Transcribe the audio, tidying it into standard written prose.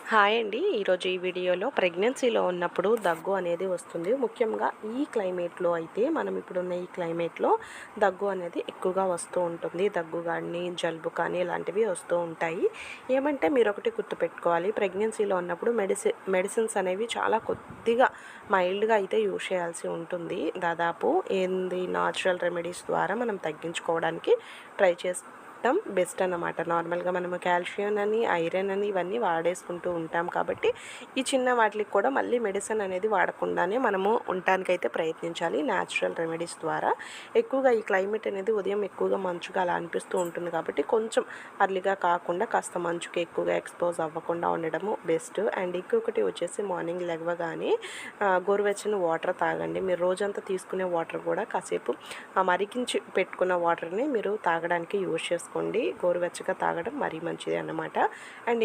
Hi అండి. ఈరోజు ఈ వీడియోలో ప్రెగ్నెన్సీలో ఉన్నప్పుడు దగ్గు అనేది వస్తుంది. ముఖ్యంగా ఈ క్లైమేట్లో అయితే మనం ఇప్పుడున్న ఈ క్లైమేట్లో దగ్గు అనేది ఎక్కువగా వస్తూ ఉంటుంది. దగ్గు కానీ, జలుబు కానీ ఇలాంటివి వస్తూ ఉంటాయి. ఏమంటే మీరొకటి గుర్తుపెట్టుకోవాలి. ప్రెగ్నెన్సీలో ఉన్నప్పుడు మెడిసిన్స్ అనేవి చాలా కొద్దిగా మైల్డ్‌గా అయితే యూజ్ చేయాల్సి ఉంటుంది. దాదాపు న్యాచురల్ రెమెడీస్ ద్వారా మనం తగ్గించుకోవడానికి ట్రై బెస్ట్ అన్నమాట. నార్మల్గా మనము కాల్షియం అని, ఐరన్ అని ఇవన్నీ వాడేసుకుంటూ ఉంటాం కాబట్టి ఈ చిన్న వాటికి కూడా మళ్ళీ మెడిసిన్ అనేది వాడకుండానే మనము ఉండటానికైతే ప్రయత్నించాలి న్యాచురల్ రెమెడీస్ ద్వారా. ఎక్కువగా ఈ క్లైమేట్ అనేది ఉదయం ఎక్కువగా మంచుగా అలా అనిపిస్తూ ఉంటుంది కాబట్టి కొంచెం అర్లీగా కాకుండా కాస్త మంచుకి ఎక్కువగా ఎక్స్పోజ్ అవ్వకుండా ఉండడము బెస్ట్. అండ్ ఇంకొకటి వచ్చేసి మార్నింగ్ లెగవగానే గోరువెచ్చని వాటర్ తాగండి. మీరు రోజంతా తీసుకునే వాటర్ కూడా కాసేపు మరిగించి పెట్టుకున్న వాటర్ని మీరు తాగడానికి యూజ్ చేసుకోండి. గోరువెచ్చగా తాగడం మరీ మంచిది అన్నమాట. అండ్